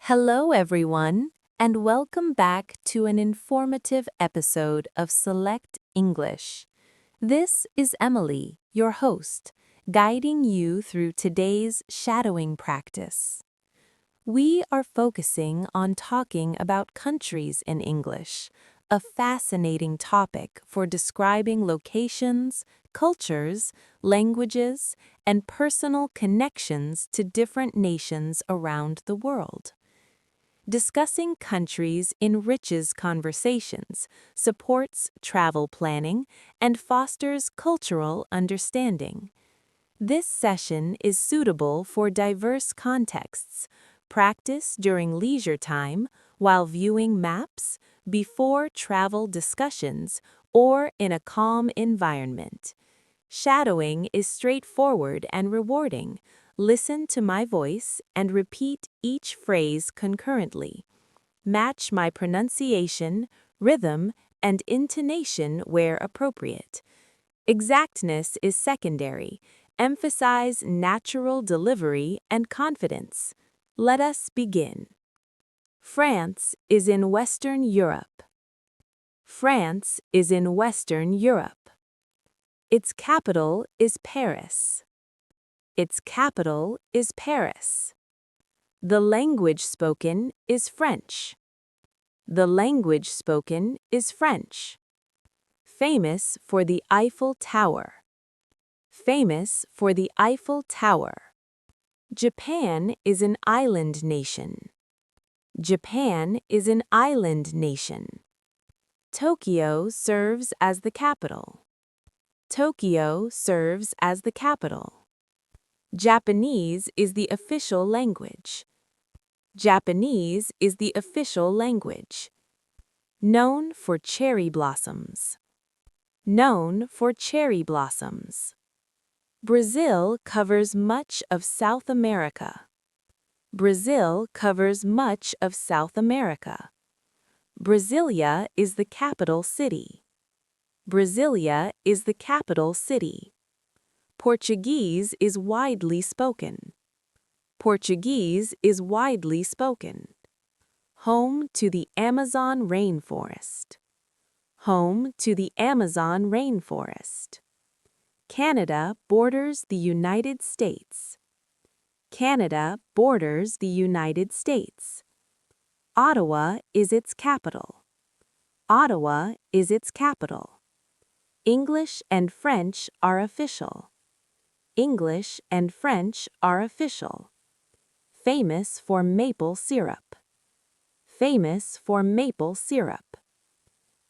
Hello, everyone, and welcome back to an informative episode of Select English. This is Emily, your host, guiding you through today's shadowing practice. We are focusing on talking about countries in English, a fascinating topic for describing locations, cultures, languages, and personal connections to different nations around the world. Discussing countries enriches conversations, supports travel planning, and fosters cultural understanding. This session is suitable for diverse contexts. Practice during leisure time, while viewing maps, before travel discussions, or in a calm environment. Shadowing is straightforward and rewarding. Listen to my voice and repeat each phrase concurrently. Match my pronunciation, rhythm, and intonation where appropriate. Exactness is secondary. Emphasize natural delivery and confidence. Let us begin. France is in Western Europe. France is in Western Europe. Its capital is Paris. Its capital is Paris. The language spoken is French. The language spoken is French. Famous for the Eiffel Tower. Famous for the Eiffel Tower. Japan is an island nation. Japan is an island nation. Tokyo serves as the capital. Tokyo serves as the capital. Japanese is the official language. Japanese is the official language. Known for cherry blossoms. Known for cherry blossoms. Brazil covers much of South America. Brazil covers much of South America. Brasilia is the capital city. Brasilia is the capital city. Portuguese is widely spoken. Portuguese is widely spoken. Home to the Amazon rainforest. Home to the Amazon rainforest. Canada borders the United States. Canada borders the United States. Ottawa is its capital. Ottawa is its capital. English and French are official. English and French are official. Famous for maple syrup. Famous for maple syrup.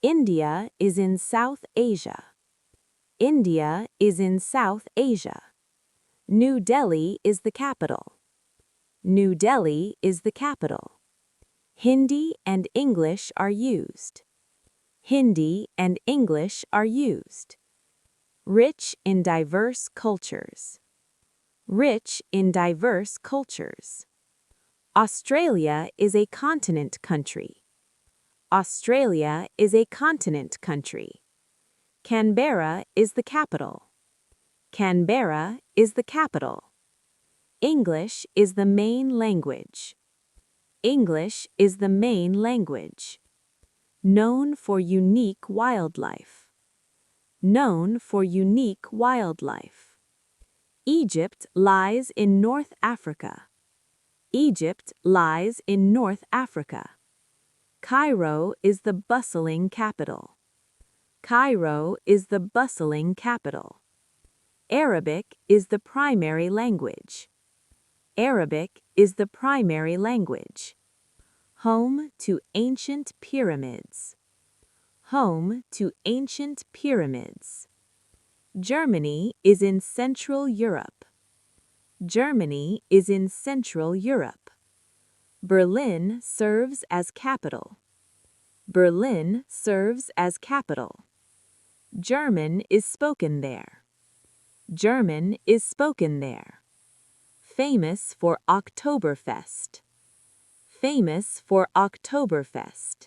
India is in South Asia. India is in South Asia. New Delhi is the capital. New Delhi is the capital. Hindi and English are used. Hindi and English are used. Rich in diverse cultures. Rich in diverse cultures. Australia is a continent country. Australia is a continent country. Canberra is the capital. Canberra is the capital. English is the main language. English is the main language. Known for unique wildlife. Known for unique wildlife. Egypt lies in North Africa. Egypt lies in North Africa. Cairo is the bustling capital. Cairo is the bustling capital. Arabic is the primary language. Arabic is the primary language. Home to ancient pyramids. Home to ancient pyramids. Germany is in Central Europe. Germany is in Central Europe. Berlin serves as capital. Berlin serves as capital. German is spoken there. German is spoken there. Famous for Oktoberfest. Famous for Oktoberfest.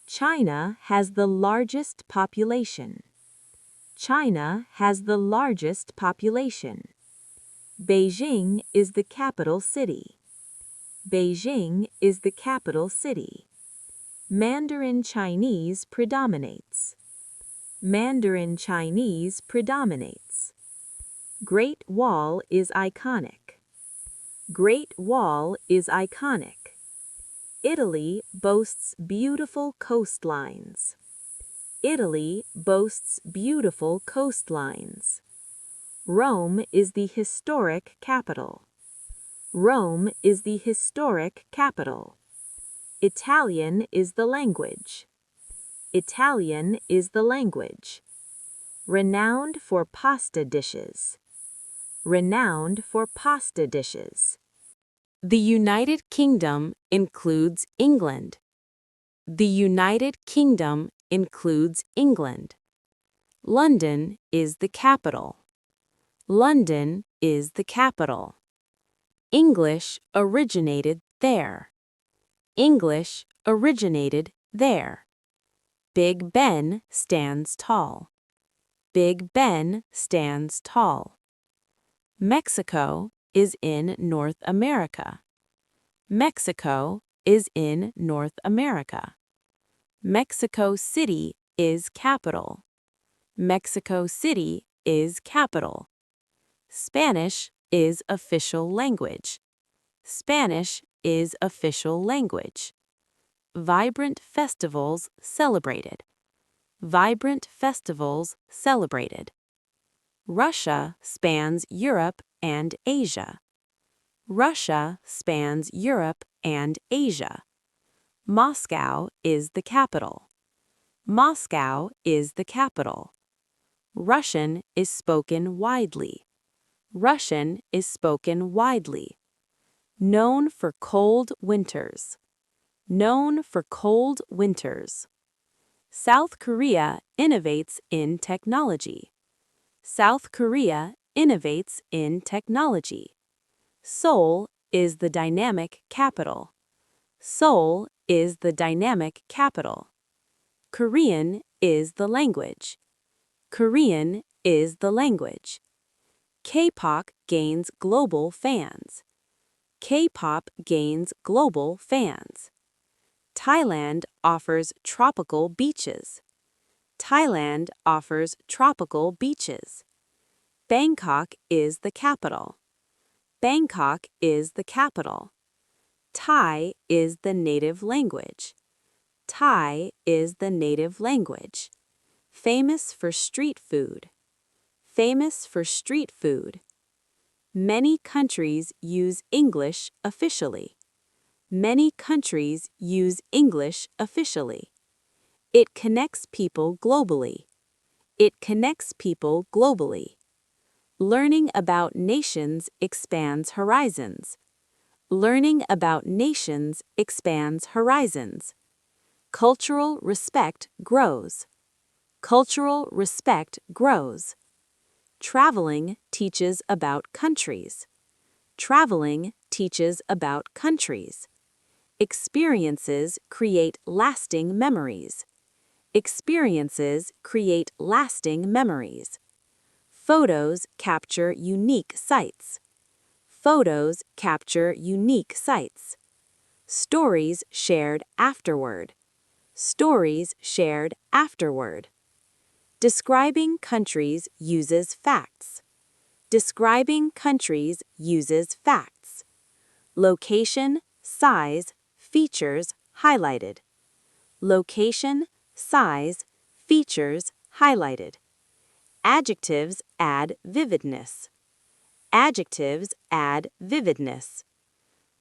China has the largest population. China has the largest population. Beijing is the capital city. Beijing is the capital city. Mandarin Chinese predominates. Mandarin Chinese predominates. Great Wall is iconic. Great Wall is iconic. Italy boasts beautiful coastlines. Italy boasts beautiful coastlines. Rome is the historic capital. Rome is the historic capital. Italian is the language. Italian is the language. Renowned for pasta dishes. Renowned for pasta dishes. The United Kingdom includes England. The United Kingdom includes England. London is the capital. London is the capital. English originated there. English originated there. Big Ben stands tall. Big Ben stands tall. Mexico is in North America. Mexico is in North America. Mexico City is capital. Mexico City is capital. Spanish is official language. Spanish is official language. Vibrant festivals celebrated. Vibrant festivals celebrated. Russia spans Europe and Asia. Russia spans Europe and Asia. Moscow is the capital. Moscow is the capital. Russian is spoken widely. Russian is spoken widely. Known for cold winters. Known for cold winters. South Korea innovates in technology. South Korea innovates in technology. Seoul is the dynamic capital. Seoul is the dynamic capital. Korean is the language. Korean is the language. K-pop gains global fans. K-pop gains global fans. Thailand offers tropical beaches. Thailand offers tropical beaches. Bangkok is the capital. Bangkok is the capital. Thai is the native language. Thai is the native language. Famous for street food. Famous for street food. Many countries use English officially. Many countries use English officially. It connects people globally. It connects people globally. Learning about nations expands horizons. Learning about nations expands horizons. Cultural respect grows. Cultural respect grows. Traveling teaches about countries. Traveling teaches about countries. Experiences create lasting memories. Experiences create lasting memories. Photos capture unique sights. Photos capture unique sights. Stories shared afterward. Stories shared afterward. Describing countries uses facts. Describing countries uses facts. Location, size, features highlighted. Location, size, features highlighted. Adjectives add vividness. Adjectives add vividness.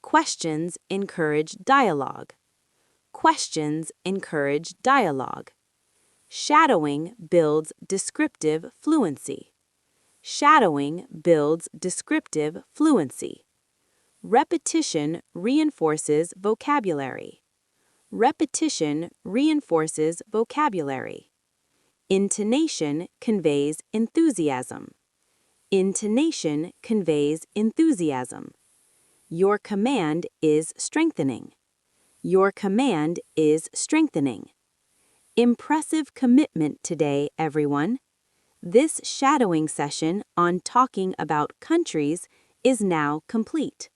Questions encourage dialogue. Questions encourage dialogue. Shadowing builds descriptive fluency. Shadowing builds descriptive fluency. Repetition reinforces vocabulary. Repetition reinforces vocabulary. Intonation conveys enthusiasm. Intonation conveys enthusiasm. Your command is strengthening. Your command is strengthening. Impressive commitment today, everyone. This shadowing session on talking about countries is now complete.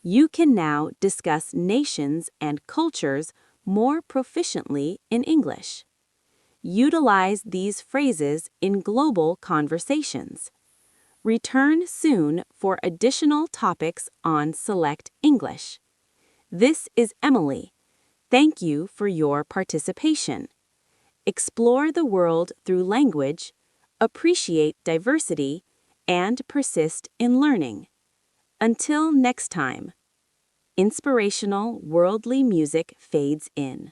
You can now discuss nations and cultures more proficiently in English. Utilize these phrases in global conversations. Return soon for additional topics on Select English. This is Emily. Thank you for your participation. Explore the world through language, appreciate diversity, and persist in learning. Until next time. Inspirational worldly music fades in.